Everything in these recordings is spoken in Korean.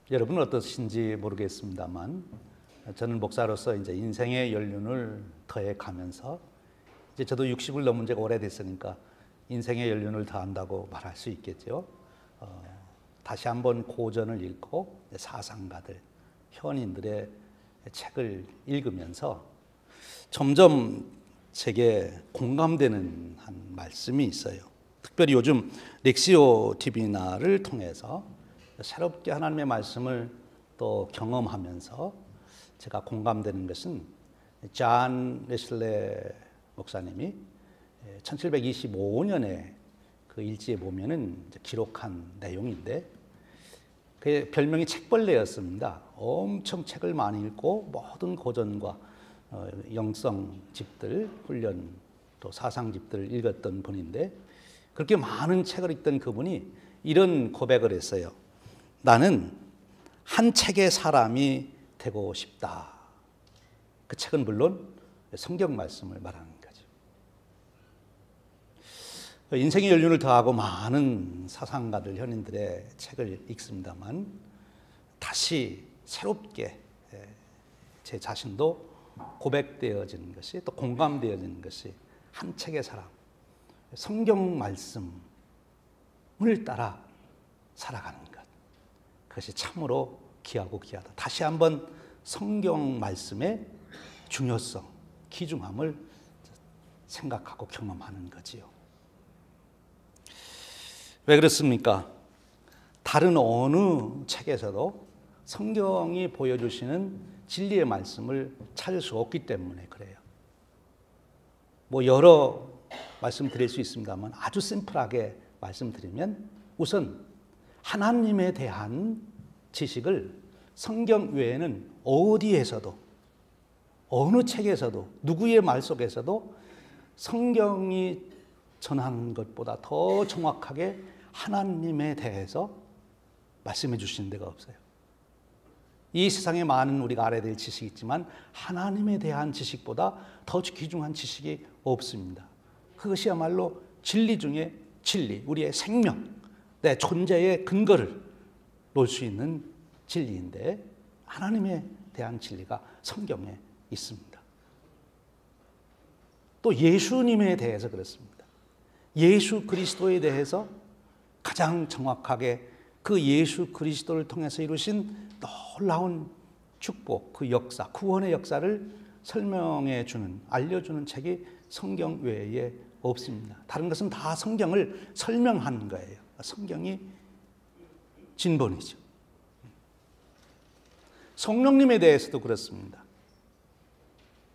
여러분은 어떠신지 모르겠습니다만 저는 목사로서 이제 인생의 연륜을 더해 가면서 이제 저도 60을 넘은 지가 오래됐으니까 인생의 연륜을 더한다고 말할 수 있겠죠. 다시 한번 고전을 읽고 사상가들, 현인들의 책을 읽으면서 점점 제게 공감되는 한 말씀이 있어요. 특별히 요즘 렉시오 TV나를 통해서 새롭게 하나님의 말씀을 또 경험하면서 제가 공감되는 것은 존 웨슬레 목사님이 1725년에 그 일지에 보면은 기록한 내용인데 그 별명이 책벌레였습니다. 엄청 책을 많이 읽고 모든 고전과 영성집들, 훈련 또 사상집들을 읽었던 분인데 그렇게 많은 책을 읽던 그분이 이런 고백을 했어요. 나는 한 책의 사람이 되고 싶다. 그 책은 물론 성경 말씀을 말하는 거죠. 인생의 연륜을 더하고 많은 사상가들, 현인들의 책을 읽습니다만 다시 새롭게 제 자신도 고백되어지는 것이 또 공감되어지는 것이 한 책의 사람, 성경 말씀을 따라 살아가는 것. 그것이 참으로 귀하고 귀하다. 다시 한번 성경 말씀의 중요성, 귀중함을 생각하고 경험하는 거지요. 왜 그렇습니까? 다른 어느 책에서도 성경이 보여주시는 진리의 말씀을 찾을 수 없기 때문에 그래요. 여러 말씀드릴 수 있습니다만 아주 심플하게 말씀드리면 우선 하나님에 대한 지식을 성경 외에는 어디에서도 어느 책에서도 누구의 말 속에서도 성경이 전하는 것보다 더 정확하게 하나님에 대해서 말씀해 주시는 데가 없어요. 이 세상에 많은 우리가 알아야 될 지식이 있지만 하나님에 대한 지식보다 더 귀중한 지식이 없습니다. 그것이야말로 진리 중에 진리, 우리의 생명, 내 존재의 근거를 놓을 수 있는 진리인데 하나님에 대한 진리가 성경에 있습니다. 또 예수님에 대해서 그렇습니다. 예수 그리스도에 대해서 가장 정확하게 그 예수 그리스도를 통해서 이루신 놀라운 축복, 그 역사, 구원의 역사를 설명해 주는, 알려주는 책이 성경 외에 없습니다. 다른 것은 다 성경을 설명하는 거예요. 성경이 진본이죠. 성령님에 대해서도 그렇습니다.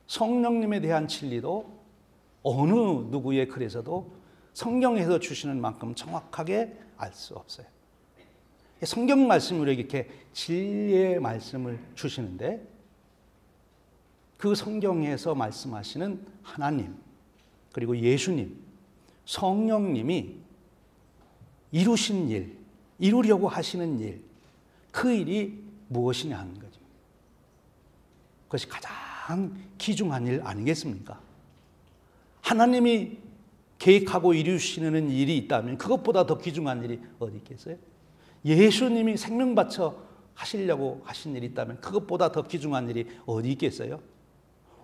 성령님에 대한 진리도 어느 누구의 글에서도 성경에서 주시는 만큼 정확하게 알 수 없어요. 성경 말씀으로 이렇게 진리의 말씀을 주시는데 그 성경에서 말씀하시는 하나님 그리고 예수님, 성령님이 이루신 일, 이루려고 하시는 일, 그 일이 무엇이냐 하는 거죠. 그것이 가장 귀중한 일 아니겠습니까? 하나님이 계획하고 이루시는 일이 있다면 그것보다 더 귀중한 일이 어디 있겠어요? 예수님이 생명 바쳐 하시려고 하신 일이 있다면 그것보다 더 귀중한 일이 어디 있겠어요?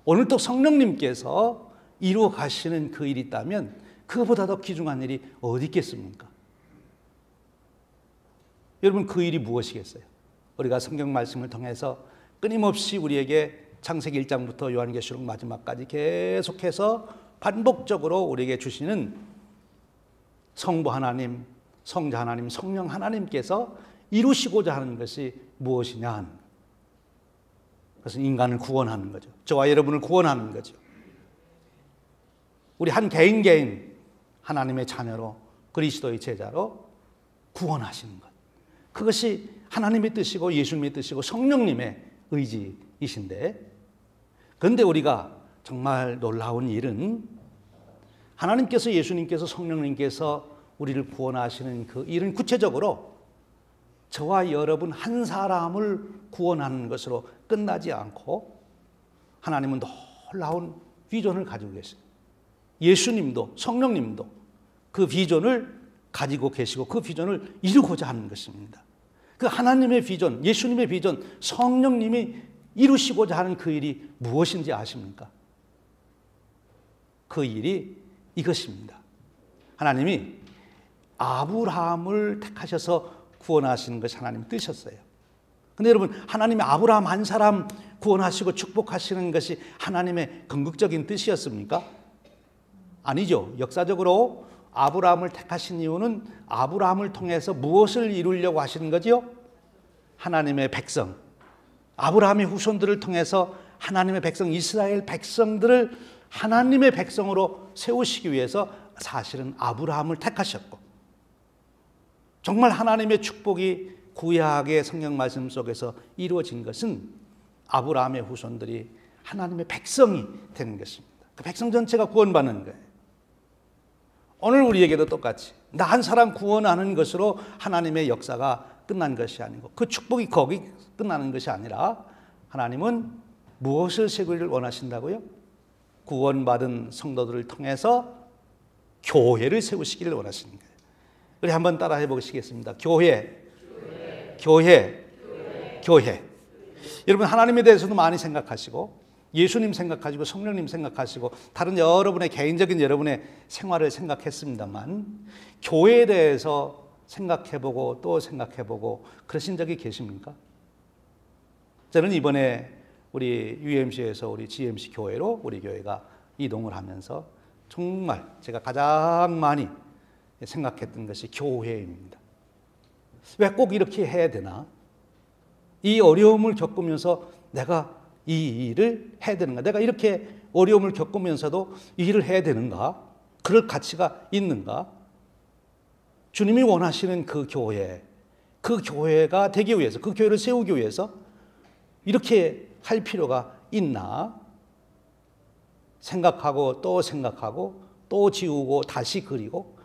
오늘 또 성령님께서 이루어 가시는 그 일이 있다면 그것보다 더 귀중한 일이 어디 있겠습니까? 여러분 그 일이 무엇이겠어요? 우리가 성경 말씀을 통해서 끊임없이 우리에게 창세기 1장부터 요한계시록 마지막까지 계속해서 반복적으로 우리에게 주시는 성부 하나님, 성자 하나님, 성령 하나님께서 이루시고자 하는 것이 무엇이냐 하는 것. 그것은 인간을 구원하는 거죠. 저와 여러분을 구원하는 거죠. 우리 한 개인 하나님의 자녀로 그리스도의 제자로 구원하시는 것. 그것이 하나님의 뜻이고 예수님의 뜻이고 성령님의 의지이신데 그런데 우리가 정말 놀라운 일은 하나님께서 예수님께서 성령님께서 우리를 구원하시는 그 일은 구체적으로 저와 여러분 한 사람을 구원하는 것으로 끝나지 않고 하나님은 놀라운 비전을 가지고 계세요. 예수님도 성령님도 그 비전을 가지고 계시고 그 비전을 이루고자 하는 것입니다. 그 하나님의 비전, 예수님의 비전, 성령님이 이루시고자 하는 그 일이 무엇인지 아십니까? 그 일이 이것입니다. 하나님이 아브라함을 택하셔서 구원하시는 것이 하나님의 뜻이었어요. 근데 여러분, 하나님이 아브라함 한 사람 구원하시고 축복하시는 것이 하나님의 궁극적인 뜻이었습니까? 아니죠. 역사적으로 아브라함을 택하신 이유는 아브라함을 통해서 무엇을 이루려고 하시는 거지요? 하나님의 백성, 아브라함의 후손들을 통해서 하나님의 백성, 이스라엘 백성들을 하나님의 백성으로 세우시기 위해서 사실은 아브라함을 택하셨고, 정말 하나님의 축복이 구약의 성경 말씀 속에서 이루어진 것은 아브라함의 후손들이 하나님의 백성이 되는 것입니다. 그 백성 전체가 구원받는 거예요. 오늘 우리에게도 똑같이 나 한 사람 구원하는 것으로 하나님의 역사가 끝난 것이 아니고, 그 축복이 거기 끝나는 것이 아니라 하나님은 무엇을 세우기를 원하신다고요? 구원받은 성도들을 통해서 교회를 세우시기를 원하시는 거예요. 우리 한번 따라 해보시겠습니다. 교회. 여러분, 하나님에 대해서도 많이 생각하시고, 예수님 생각하시고, 성령님 생각하시고, 다른 여러분의 개인적인 여러분의 생활을 생각했습니다만, 교회에 대해서 생각해보고 또 생각해보고 그러신 적이 계십니까? 저는 이번에 우리 UMC에서 우리 GMC 교회로 우리 교회가 이동을 하면서 정말 제가 가장 많이 생각했던 것이 교회입니다. 왜 꼭 이렇게 해야 되나? 이 어려움을 겪으면서 내가 이 일을 해야 되는가? 내가 이렇게 어려움을 겪으면서도 이 일을 해야 되는가? 그럴 가치가 있는가? 주님이 원하시는 그 교회, 그 교회가 되기 위해서, 그 교회를 세우기 위해서 이렇게 할 필요가 있나? 생각하고 또 지우고 다시 그리고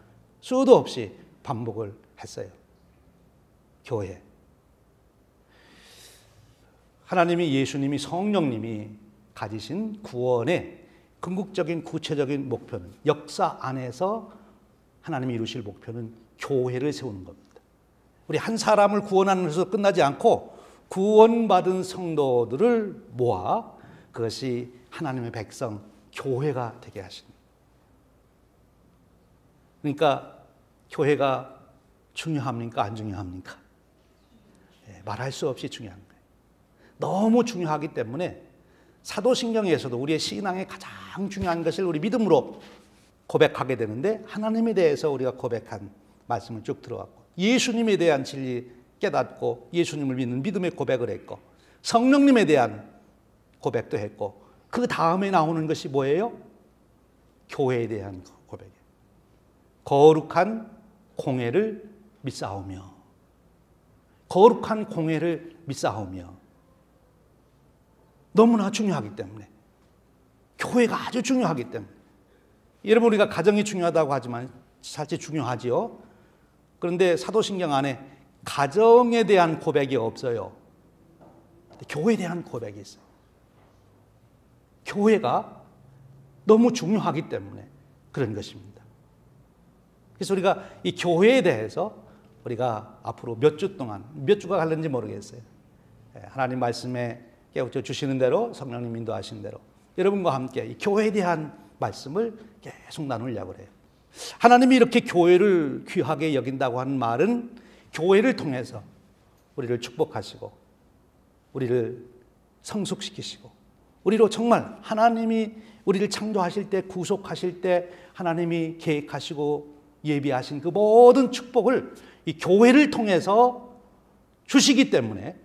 수도 없이 반복을 했어요. 교회. 하나님이, 예수님이, 성령님이 가지신 구원의 궁극적인 구체적인 목표는, 역사 안에서 하나님이 이루실 목표는 교회를 세우는 겁니다. 우리 한 사람을 구원하는 것으로 끝나지 않고 구원받은 성도들을 모아 그것이 하나님의 백성, 교회가 되게 하십니다. 그러니까 교회가 중요합니까? 안 중요합니까? 말할 수 없이 중요한 거예요. 너무 중요하기 때문에 사도신경에서도 우리의 신앙의 가장 중요한 것을 우리 믿음으로 고백하게 되는데, 하나님에 대해서 우리가 고백한 말씀을 쭉 들어왔고, 예수님에 대한 진리 깨닫고 예수님을 믿는 믿음의 고백을 했고, 성령님에 대한 고백도 했고, 그 다음에 나오는 것이 뭐예요? 교회에 대한 고백이에요. 거룩한 공회를 믿사오며, 거룩한 공회를 믿사오며. 너무나 중요하기 때문에, 교회가 아주 중요하기 때문에. 여러분, 우리가 가정이 중요하다고 하지만 사실 중요하지요. 그런데 사도신경 안에 가정에 대한 고백이 없어요. 교회에 대한 고백이 있어요. 교회가 너무 중요하기 때문에 그런 것입니다. 그래서 우리가 이 교회에 대해서 우리가 앞으로 몇 주 동안, 몇 주가 갈는지 모르겠어요. 하나님 말씀에 깨우쳐 주시는 대로, 성령님 인도하시는 대로 여러분과 함께 이 교회에 대한 말씀을 계속 나누려고 해요. 하나님이 이렇게 교회를 귀하게 여긴다고 하는 말은 교회를 통해서 우리를 축복하시고 우리를 성숙시키시고, 우리로 정말 하나님이 우리를 창조하실 때, 구속하실 때 하나님이 계획하시고 예비하신 그 모든 축복을 이 교회를 통해서 주시기 때문에,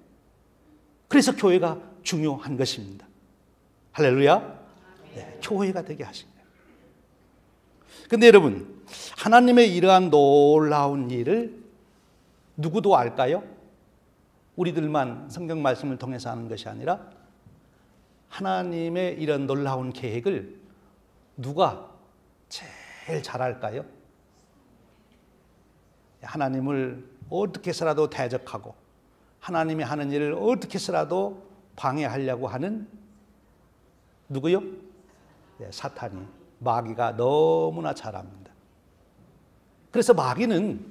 그래서 교회가 중요한 것입니다. 할렐루야. 네, 교회가 되게 하신 거예요. 근데 여러분, 하나님의 이러한 놀라운 일을 누구도 알까요? 우리들만 성경 말씀을 통해서 하는 것이 아니라 하나님의 이런 놀라운 계획을 누가 제일 잘 알까요? 하나님을 어떻게 해서라도 대적하고 하나님이 하는 일을 어떻게 해서라도 방해하려고 하는 누구요? 네, 사탄이, 마귀가 너무나 잘합니다. 그래서 마귀는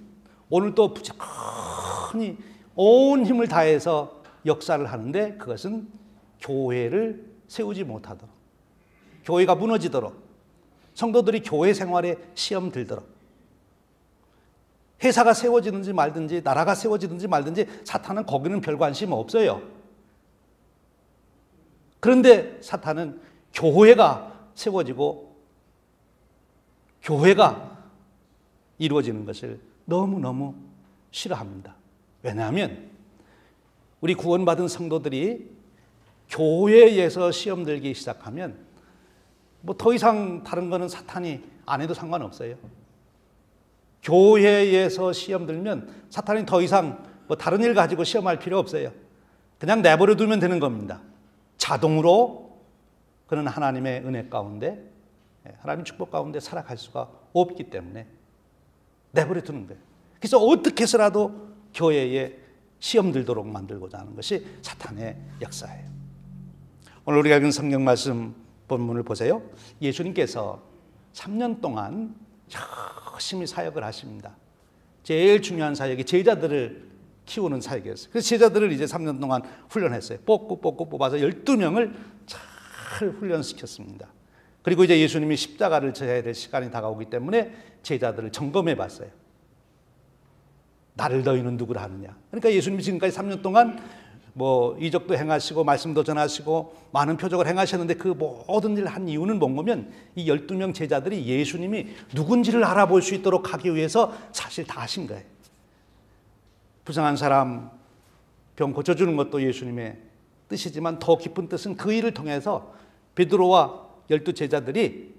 오늘도 부지런히 온 힘을 다해서 역사를 하는데 그것은 교회를 세우지 못하도록, 교회가 무너지도록, 성도들이 교회 생활에 시험 들도록, 회사가 세워지든지 말든지 나라가 세워지든지 말든지 사탄은 거기는 별 관심 없어요. 그런데 사탄은 교회가 세워지고 교회가 이루어지는 것을 너무너무 싫어합니다. 왜냐하면 우리 구원받은 성도들이 교회에서 시험 들기 시작하면 뭐 더 이상 다른 거는 사탄이 안 해도 상관없어요. 교회에서 시험 들면 사탄이 더 이상 뭐 다른 일 가지고 시험할 필요 없어요. 그냥 내버려 두면 되는 겁니다. 자동으로 그는 하나님의 은혜 가운데, 하나님의 축복 가운데 살아갈 수가 없기 때문에 내버려 두는 거예요. 그래서 어떻게 해서라도 교회에 시험 들도록 만들고자 하는 것이 사탄의 역사예요. 오늘 우리가 읽은 성경 말씀 본문을 보세요. 예수님께서 3년 동안 열심히 사역을 하십니다. 제일 중요한 사역이 제자들을 키우는 사역이었어요. 그래서 제자들을 이제 3년 동안 훈련했어요. 뽑고 뽑아서 12명을 잘 훈련시켰습니다. 그리고 이제 예수님이 십자가를 져야 될 시간이 다가오기 때문에 제자들을 점검해 봤어요. 나를 너희는 누구라 하느냐. 그러니까 예수님이 지금까지 3년 동안 뭐 이적도 행하시고 말씀도 전하시고 많은 표적을 행하셨는데 그 모든 일을 한 이유는 뭔가면 이 12명 제자들이 예수님이 누군지를 알아볼 수 있도록 하기 위해서 사실 다 하신 거예요. 불쌍한 사람 병 고쳐주는 것도 예수님의 뜻이지만 더 깊은 뜻은 그 일을 통해서 베드로와 12 제자들이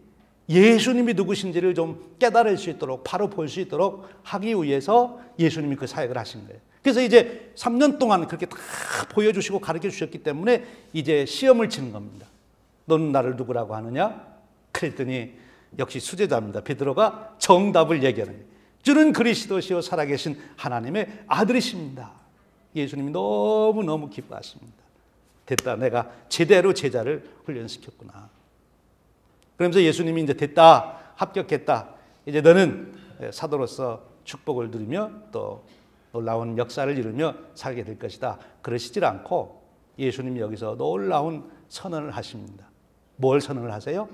예수님이 누구신지를 좀 깨달을 수 있도록 바로 볼 수 있도록 하기 위해서 예수님이 그 사역을 하신 거예요. 그래서 이제 3년 동안 그렇게 다 보여주시고 가르쳐 주셨기 때문에 이제 시험을 치는 겁니다. 너는 나를 누구라고 하느냐? 그랬더니 역시 수제자입니다. 베드로가 정답을 얘기하는 거예요. 주는 그리스도시요 살아계신 하나님의 아들이십니다. 예수님이 너무너무 기뻐하십니다. 됐다, 내가 제대로 제자를 훈련시켰구나. 그러면서 예수님이 이제 됐다, 합격했다, 이제 너는 사도로서 축복을 누리며 또 놀라운 역사를 이루며 살게 될 것이다. 그러시질 않고 예수님이 여기서 놀라운 선언을 하십니다. 뭘 선언을 하세요?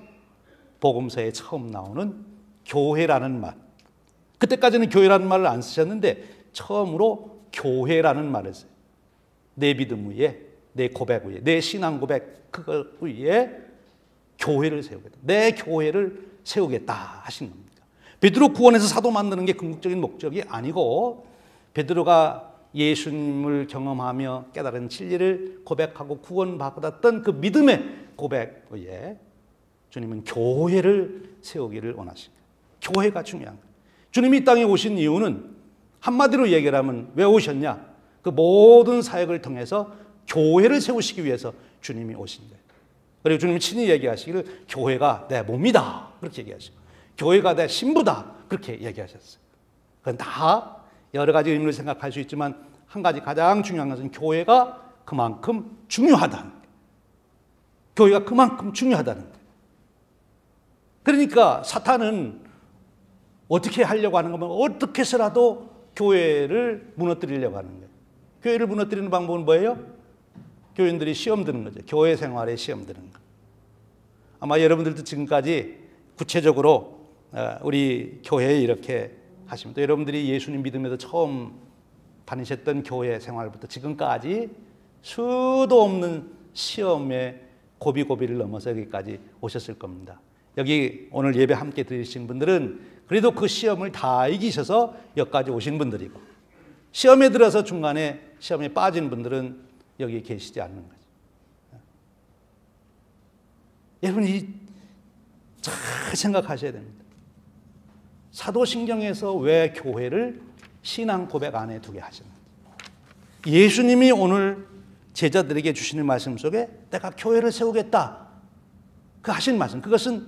복음서에 처음 나오는 교회라는 말. 그때까지는 교회라는 말을 안 쓰셨는데 처음으로 교회라는 말을 써요. 내 믿음 위에, 내 고백 위에, 내 신앙 고백 그거 위에 교회를 세우겠다. 내 교회를 세우겠다 하신 겁니다. 베드로 구원해서 사도 만드는 게 궁극적인 목적이 아니고 베드로가 예수님을 경험하며 깨달은 진리를 고백하고 구원받았던 그 믿음의 고백 위에 주님은 교회를 세우기를 원하십니다. 교회가 중요한 거예요. 주님이 이 땅에 오신 이유는 한마디로 얘기하면 왜 오셨냐? 그 모든 사역을 통해서 교회를 세우시기 위해서 주님이 오신 거예요. 그리고 주님이 친히 얘기하시기를 교회가 내 몸이다 그렇게 얘기하시고 교회가 내 신부다 그렇게 얘기하셨어요. 그건 다 여러 가지 의미를 생각할 수 있지만 한 가지 가장 중요한 것은 교회가 그만큼 중요하다는 거예요. 교회가 그만큼 중요하다는 거예요. 그러니까 사탄은 어떻게 하려고 하는 거면 어떻게 해서라도 교회를 무너뜨리려고 하는 거예요. 교회를 무너뜨리는 방법은 뭐예요? 교인들이 시험 드는 거죠. 교회 생활에 시험 드는 거. 아마 여러분들도 지금까지 구체적으로 우리 교회에 이렇게 하시면 또 여러분들이 예수님 믿음에서 처음 다니셨던 교회 생활부터 지금까지 수도 없는 시험의 고비고비를 넘어서 여기까지 오셨을 겁니다. 여기 오늘 예배 함께 드리신 분들은 그래도 그 시험을 다 이기셔서 여기까지 오신 분들이고 시험에 들어서 중간에 시험에 빠진 분들은 여기 계시지 않는 거죠. 여러분이 잘 생각하셔야 됩니다. 사도신경에서 왜 교회를 신앙 고백 안에 두게 하셨는지. 예수님이 오늘 제자들에게 주시는 말씀 속에 내가 교회를 세우겠다 그 하신 말씀, 그것은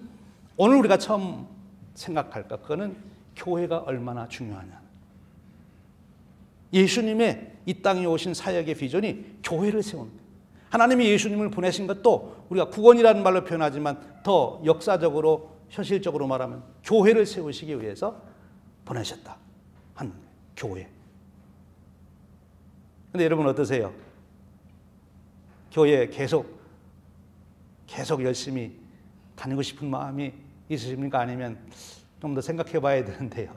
오늘 우리가 처음 생각할까? 그거는 교회가 얼마나 중요하냐. 예수님의 이 땅에 오신 사역의 비전이 교회를 세우는 거예요. 하나님이 예수님을 보내신 것도 우리가 구원이라는 말로 표현하지만 더 역사적으로 현실적으로 말하면 교회를 세우시기 위해서 보내셨다 하는 거예요. 교회. 근데 여러분 어떠세요? 교회 계속 열심히 다니고 싶은 마음이 있으십니까? 아니면 좀 더 생각해 봐야 되는데요.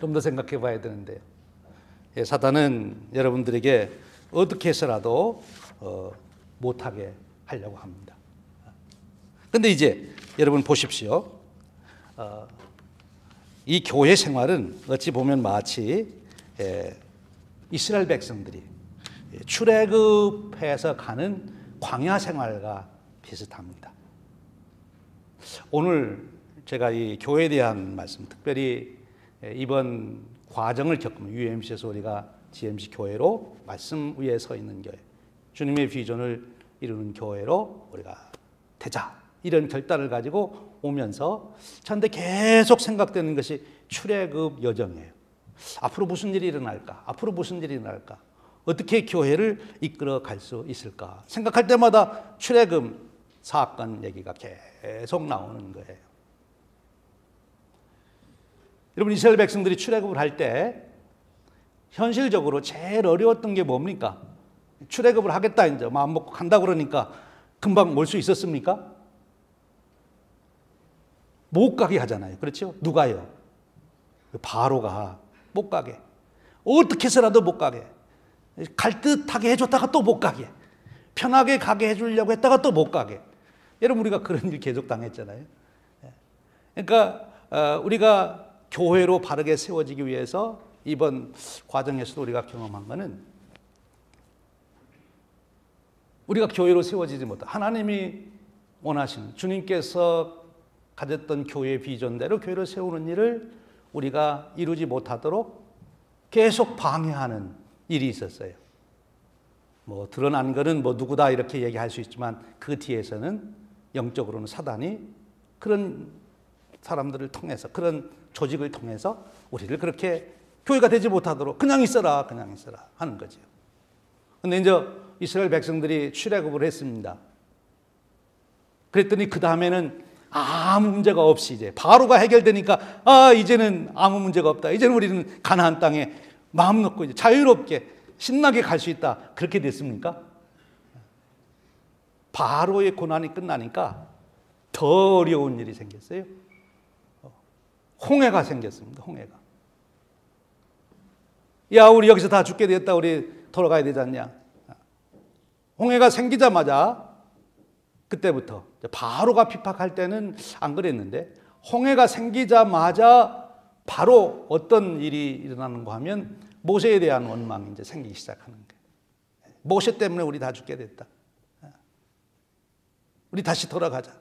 좀 더 생각해 봐야 되는데요. 사단은 여러분들에게 어떻게 해서라도 못하게 하려고 합니다. 근데 이제 여러분 보십시오. 이 교회 생활은 어찌 보면 마치 이스라엘 백성들이 출애굽해서 가는 광야 생활과 비슷합니다. 오늘 제가 이 교회에 대한 말씀, 특별히 이번 과정을 겪으면 UMC에서 우리가 GMC 교회로 말씀 위에 서 있는 교회, 주님의 비전을 이루는 교회로 우리가 되자, 이런 결단을 가지고 오면서 저한테 계속 생각되는 것이 출애굽 여정이에요. 앞으로 무슨 일이 일어날까? 앞으로 무슨 일이 일어날까? 어떻게 교회를 이끌어 갈 수 있을까? 생각할 때마다 출애굽 사건 얘기가 계속 나오는 거예요. 여러분, 이스라엘 백성들이 출애굽을 할 때 현실적으로 제일 어려웠던 게 뭡니까? 출애굽을 하겠다 이제 마음 먹고 간다 그러니까 금방 올 수 있었습니까? 못 가게 하잖아요. 그렇죠? 누가요? 바로가 못 가게. 어떻게 해서라도 못 가게. 갈 듯하게 해줬다가 또 못 가게. 편하게 가게 해주려고 했다가 또 못 가게. 여러분, 우리가 그런 일 계속 당했잖아요. 그러니까 우리가 교회로 바르게 세워지기 위해서 이번 과정에서도 우리가 경험한 것은 우리가 교회로 세워지지 못한, 하나님이 원하시는, 주님께서 가졌던 교회의 비전대로 교회를 세우는 일을 우리가 이루지 못하도록 계속 방해하는 일이 있었어요. 뭐 드러난 거는 뭐 누구다 이렇게 얘기할 수 있지만 그 뒤에서는 영적으로는 사단이 그런 사람들을 통해서, 그런 조직을 통해서 우리를 그렇게 교회가 되지 못하도록 그냥 있어라 하는 거죠. 근데 이제 이스라엘 백성들이 출애굽을 했습니다. 그랬더니 그 다음에는 아무 문제가 없이 이제 바로가 해결되니까 이제는 아무 문제가 없다. 이제는 우리는 가나안 땅에 마음 놓고 이제 자유롭게 신나게 갈 수 있다. 그렇게 됐습니까? 바로의 고난이 끝나니까 더 어려운 일이 생겼어요. 홍해가 생겼습니다. 홍해가. 야, 우리 여기서 다 죽게 됐다. 우리 돌아가야 되지 않냐. 홍해가 생기자마자 그때부터 바로가 핍박할 때는 안 그랬는데 홍해가 생기자마자 바로 어떤 일이 일어나는가 하면 모세에 대한 원망이 이제 생기기 시작하는 거예요. 모세 때문에 우리 다 죽게 됐다. 우리 다시 돌아가자.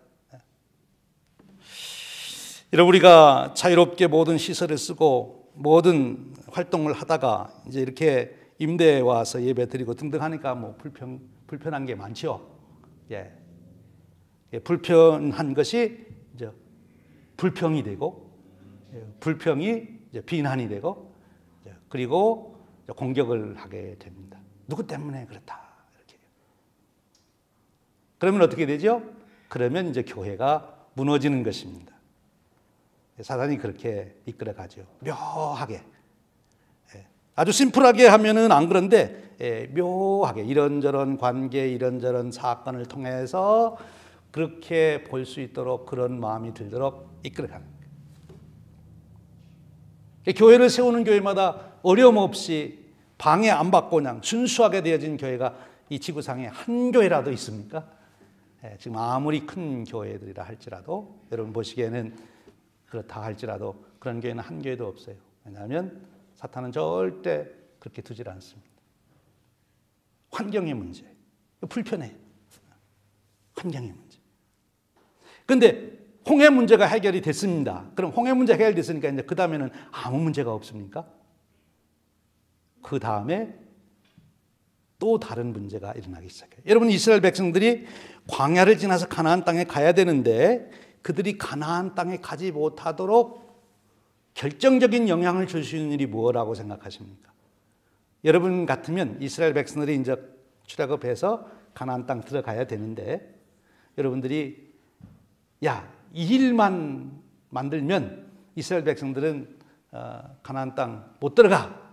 여러분, 우리가 자유롭게 모든 시설을 쓰고 모든 활동을 하다가 이제 이렇게 임대에 와서 예배 드리고 등등 하니까 뭐 불편한 게 많죠. 불편한 것이 이제 불평이 되고, 불평이 이제 비난이 되고, 그리고 공격을 하게 됩니다. 누구 때문에 그렇다 이렇게. 그러면 어떻게 되죠? 그러면 이제 교회가 무너지는 것입니다. 사단이 그렇게 이끌어가죠. 묘하게. 아주 심플하게 하면은 안 그런데 묘하게 이런저런 관계, 이런저런 사건을 통해서 그렇게 볼 수 있도록, 그런 마음이 들도록 이끌어가는 거예요. 교회를 세우는 교회마다 어려움 없이 방해 안 받고 그냥 순수하게 되어진 교회가 이 지구상에 한 교회라도 있습니까? 지금 아무리 큰 교회들이라 할지라도, 여러분 보시기에는 그렇다 할지라도 그런 교회는 한 교회도 없어요. 왜냐하면 사탄은 절대 그렇게 두질 않습니다. 환경의 문제, 불편해. 환경의 문제. 그런데 홍해 문제가 해결이 됐습니다. 그럼 홍해 문제 해결됐으니까 이제 그 다음에는 아무 문제가 없습니까? 그 다음에 또 다른 문제가 일어나기 시작해요. 여러분, 이스라엘 백성들이 광야를 지나서 가나안 땅에 가야 되는데 그들이 가나안 땅에 가지 못하도록 결정적인 영향을 줄 수 있는 일이 무엇이라고 생각하십니까? 여러분 같으면 이스라엘 백성들이 이제 출애굽해서 가나안 땅 들어가야 되는데 여러분들이 이 일만 만들면 이스라엘 백성들은 가나안 땅 못 들어가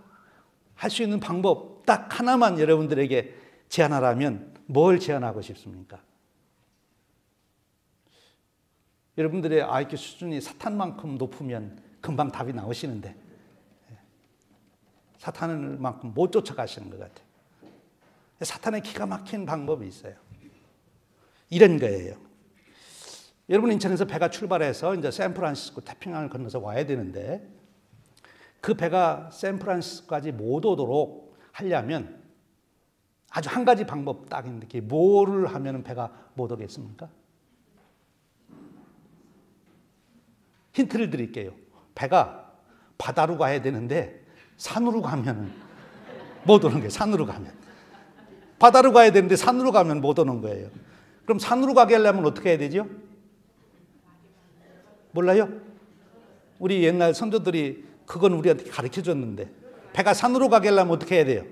할 수 있는 방법 딱 하나만 여러분들에게 제안하라면 뭘 제안하고 싶습니까? 여러분들의 IQ 수준이 사탄만큼 높으면 금방 답이 나오시는데 사탄만큼 못 쫓아가시는 것 같아요. 사탄의 기가 막힌 방법이 있어요. 이런 거예요. 여러분 인천에서 배가 출발해서 이제 샌프란시스코 태평양을 건너서 와야 되는데 그 배가 샌프란시스코까지 못 오도록 하려면 아주 한 가지 방법 딱 있는데 그게 뭐를 하면 배가 못 오겠습니까? 힌트를 드릴게요. 배가 바다로 가야 되는데 산으로 가면 못 오는 거예요. 산으로 가면. 바다로 가야 되는데 산으로 가면 못 오는 거예요. 그럼 산으로 가게 하려면 어떻게 해야 되죠? 몰라요? 우리 옛날 선조들이 그건 우리한테 가르쳐 줬는데 배가 산으로 가게 하려면 어떻게 해야 돼요?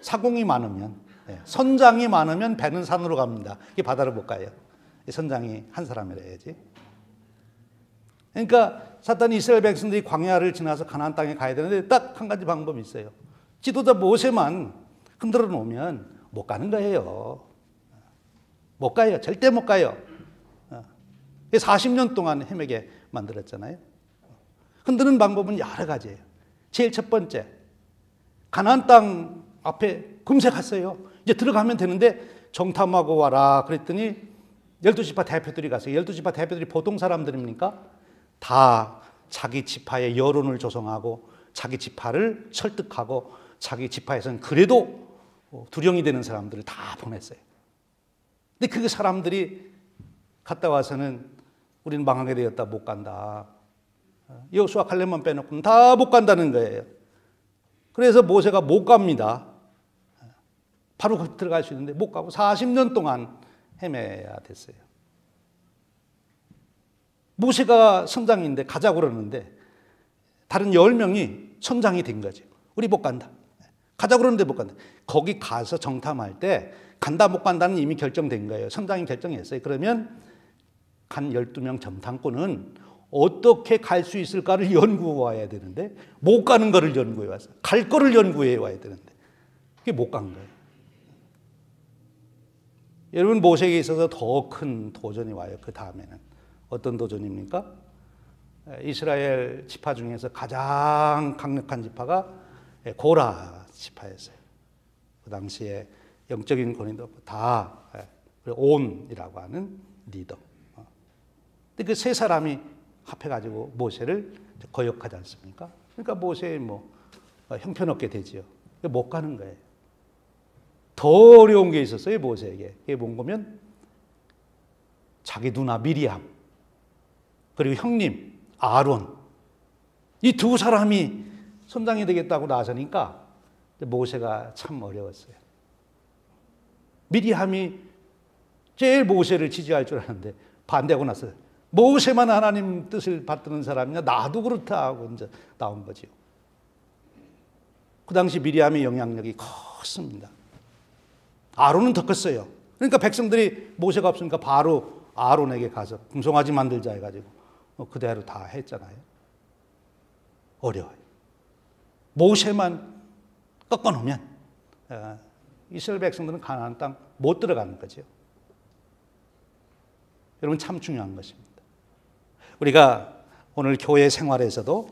사공이 많으면, 선장이 많으면 배는 산으로 갑니다. 이게 바다로 못 가요. 선장이 한 사람이라 해야지. 그러니까 사탄이 이스라엘 백성들이 광야를 지나서 가나안 땅에 가야 되는데 딱 한 가지 방법이 있어요. 지도자 모세만 흔들어 놓으면 못 가는 거예요. 못 가요. 절대 못 가요. 40년 동안 헤매게 만들었잖아요. 흔드는 방법은 여러 가지예요. 제일 첫 번째, 가나안 땅 앞에 금세 갔어요. 이제 들어가면 되는데 정탐하고 와라 그랬더니 12지파 대표들이 갔어요. 12지파 대표들이 보통 사람들입니까? 다 자기 지파의 여론을 조성하고 자기 지파를 설득하고 자기 지파에서는 그래도 두령이 되는 사람들을 다 보냈어요. 근데 그 사람들이 갔다 와서는 우리는 망하게 되었다, 못 간다. 여호수아 칼렙만 빼놓고는 다 못 간다는 거예요. 그래서 모세가 못 갑니다. 바로 들어갈 수 있는데 못 가고 40년 동안 헤매야 됐어요. 모세가 선장인데 가자고 그러는데 다른 10명이 선장이 된 거죠. 우리 못 간다. 가자고 그러는데 못 간다. 거기 가서 정탐할 때 간다 못 간다는 이미 결정된 거예요. 선장이 결정했어요. 그러면 간 12명 정탐꾼은 어떻게 갈 수 있을까를 연구해 와야 되는데 못 가는 거를 연구해 왔어요. 갈 거를 연구해 와야 되는데 그게 못 간 거예요. 여러분 모세에게 있어서 더 큰 도전이 와요. 그 다음에는 어떤 도전입니까? 이스라엘 지파 중에서 가장 강력한 지파가 고라 지파였어요. 그 당시에 영적인 권위도 다 온이라고 하는 리더. 근데 그 세 사람이 합해가지고 모세를 거역하지 않습니까? 그러니까 모세 형편없게 되지요. 못 가는 거예요. 더 어려운 게 있었어요, 모세에게. 그게 뭔가면 자기 누나 미리암 그리고 형님 아론 이 두 사람이 선장이 되겠다고 나서니까 모세가 참 어려웠어요. 미리암이 제일 모세를 지지할 줄 아는데 반대하고 나서 모세만 하나님 뜻을 받드는 사람이냐 나도 그렇다 하고 이제 나온 거죠. 그 당시 미리암의 영향력이 컸습니다. 아론은 더 컸어요. 그러니까 백성들이 모세가 없으니까 바로 아론에게 가서 금송아지 만들자 해가지고 그대로 다 했잖아요. 어려워요. 모세만 꺾어놓으면 이스라엘 백성들은 가나안 땅 못 들어가는 거죠. 여러분 참 중요한 것입니다. 우리가 오늘 교회 생활에서도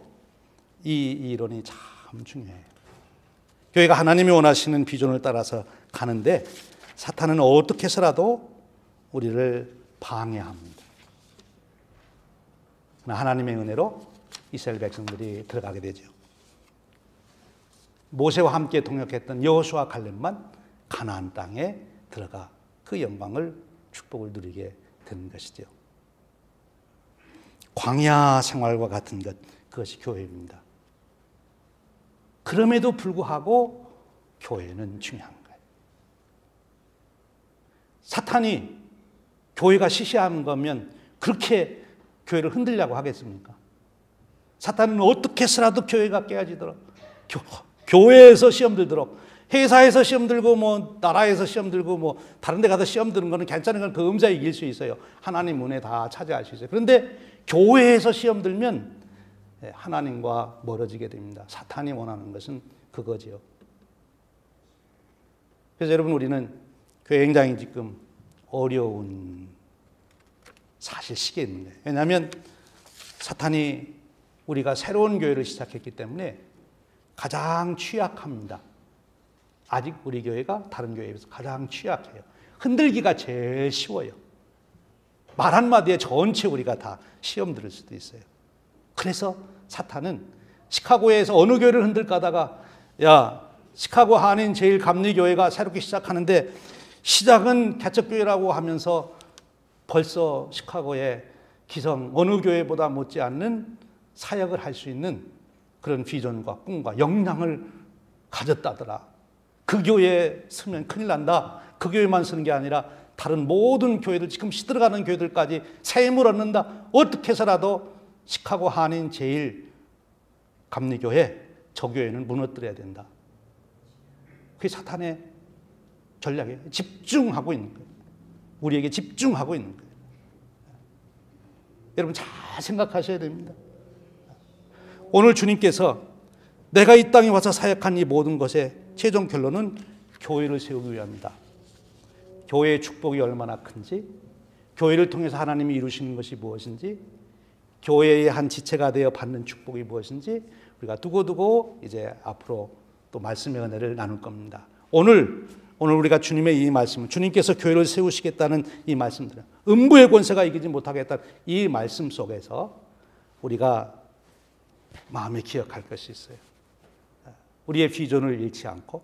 이 이론이 참 중요해요. 교회가 하나님이 원하시는 비전을 따라서 가는데 사탄은 어떻게 해서라도 우리를 방해합니다. 하나님의 은혜로 이스라엘 백성들이 들어가게 되죠. 모세와 함께 동역했던 여호수아 칼렙만 가나안 땅에 들어가 그 영광을 축복을 누리게 되는 것이죠. 광야 생활과 같은 것, 그것이 교회입니다. 그럼에도 불구하고 교회는 중요한 거예요. 사탄이 교회가 시시한 거면 그렇게 교회를 흔들려고 하겠습니까? 사탄은 어떻게 해서라도 교회가 깨어지도록, 교회에서 시험 들도록, 회사에서 시험 들고 나라에서 시험 들고 다른 데 가서 시험 드는 거는 괜찮은 건 그 음자 이길 수 있어요. 하나님 은혜 다 차지할 수 있어요. 그런데 교회에서 시험 들면 하나님과 멀어지게 됩니다. 사탄이 원하는 것은 그거지요. 그래서 여러분, 우리는 굉장히 지금 어려운 사실 시기에 있는 거예요. 왜냐하면 사탄이 우리가 새로운 교회를 시작했기 때문에 가장 취약합니다. 아직 우리 교회가 다른 교회에 비해서 가장 취약해요. 흔들기가 제일 쉬워요. 말 한마디에 전체 우리가 다 시험 들을 수도 있어요. 그래서 사탄은 시카고에서 어느 교회를 흔들까 하다가, 야, 시카고 한인 제일감리교회가 새롭게 시작하는데 시작은 개척교회라고 하면서 벌써 시카고의 기성 어느 교회보다 못지않는 사역을 할 수 있는 그런 비전과 꿈과 역량을 가졌다더라. 그 교회에 쓰면 큰일 난다. 그 교회만 쓰는 게 아니라 다른 모든 교회들, 지금 시들어가는 교회들까지 세임을 얻는다. 어떻게 해서라도 시카고 한인 제일감리교회, 저 교회는 무너뜨려야 된다. 그게 사탄의 전략이에요. 집중하고 있는 거예요. 우리에게 집중하고 있는 거예요. 여러분 잘 생각하셔야 됩니다. 오늘 주님께서 내가 이 땅에 와서 사역한 이 모든 것의 최종 결론은 교회를 세우기 위함이다. 교회의 축복이 얼마나 큰지, 교회를 통해서 하나님이 이루시는 것이 무엇인지, 교회의 한 지체가 되어 받는 축복이 무엇인지 우리가 두고두고 이제 앞으로 또 말씀의 은혜를 나눌 겁니다. 오늘 우리가 주님의 이 말씀, 주님께서 교회를 세우시겠다는 이 말씀들, 음부의 권세가 이기지 못하겠다는 이 말씀 속에서 우리가 마음에 기억할 것이 있어요. 우리의 비전을 잃지 않고,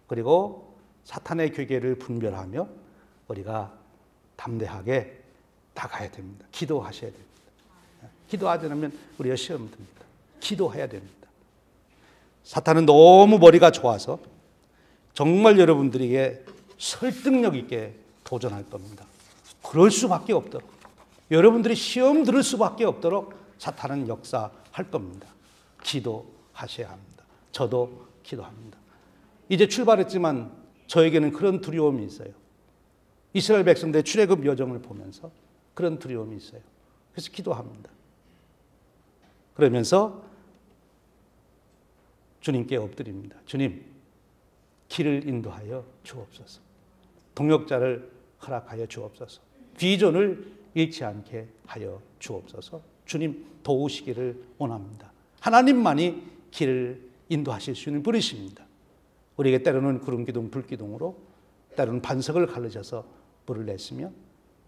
그리고 사탄의 괴계를 분별하며 우리가 담대하게 나가야 됩니다. 기도하셔야 됩니다. 기도하지 않으면 우리가 시험 듭니다. 기도해야 됩니다. 사탄은 너무 머리가 좋아서 정말 여러분들에게 설득력 있게 도전할 겁니다. 그럴 수밖에 없도록, 여러분들이 시험 들을 수밖에 없도록 사탄은 역사할 겁니다. 기도하셔야 합니다. 저도 기도합니다. 이제 출발했지만 저에게는 그런 두려움이 있어요. 이스라엘 백성들의 출애굽 여정을 보면서 그런 두려움이 있어요. 그래서 기도합니다. 그러면서 주님께 엎드립니다. 주님, 길을 인도하여 주옵소서. 동역자를 허락하여 주옵소서. 비전을 잃지 않게 하여 주옵소서. 주님 도우시기를 원합니다. 하나님만이 길을 인도하실 수 있는 분이십니다. 우리에게 때로는 구름기둥, 불기둥으로, 때로는 반석을 가르셔서 불을 내시며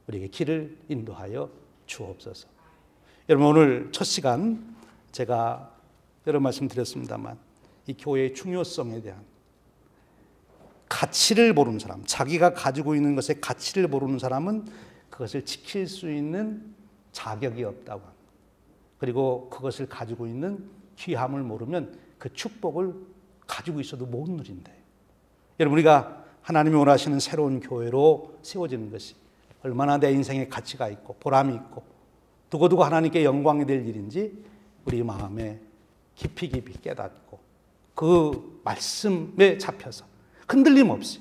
우리에게 길을 인도하여 주옵소서. 여러분, 오늘 첫 시간 제가 여러 말씀 드렸습니다만 이 교회의 중요성에 대한 가치를 모르는 사람, 자기가 가지고 있는 것의 가치를 모르는 사람은 그것을 지킬 수 있는 자격이 없다고 합니다. 그리고 그것을 가지고 있는 귀함을 모르면 그 축복을 가지고 있어도 못 누린대. 여러분, 우리가 하나님이 원하시는 새로운 교회로 세워지는 것이 얼마나 내 인생에 가치가 있고 보람이 있고 두고두고 하나님께 영광이 될 일인지 우리 마음에 깊이 깨닫고 그 말씀에 잡혀서 흔들림 없이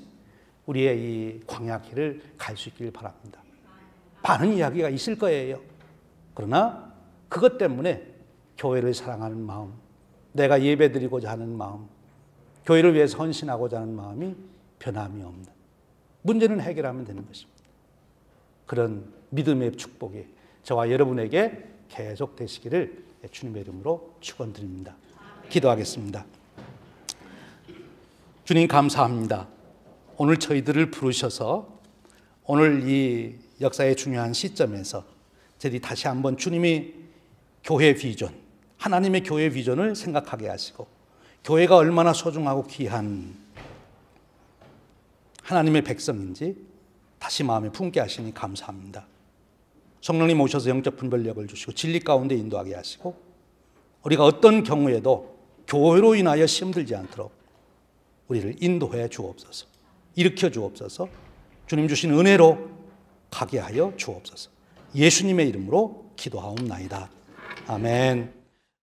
우리의 이 광야길을 갈 수 있기를 바랍니다. 많은 이야기가 있을 거예요. 그러나 그것 때문에 교회를 사랑하는 마음, 내가 예배드리고자 하는 마음, 교회를 위해서 헌신하고자 하는 마음이 변함이 없는, 문제는 해결하면 되는 것입니다. 그런 믿음의 축복이 저와 여러분에게 계속 되시기를 주님의 이름으로 축원드립니다. 기도하겠습니다. 주님 감사합니다. 오늘 저희들을 부르셔서 오늘 이 역사의 중요한 시점에서 저희들이 다시 한번 주님이 교회 비전, 하나님의 교회 비전을 생각하게 하시고 교회가 얼마나 소중하고 귀한 하나님의 백성인지 다시 마음에 품게 하시니 감사합니다. 성령님 오셔서 영적 분별력을 주시고 진리 가운데 인도하게 하시고 우리가 어떤 경우에도 교회로 인하여 시험 들지 않도록 우리를 인도해 주옵소서. 일으켜 주옵소서. 주님 주신 은혜로 가게 하여 주옵소서. 예수님의 이름으로 기도하옵나이다. 아멘.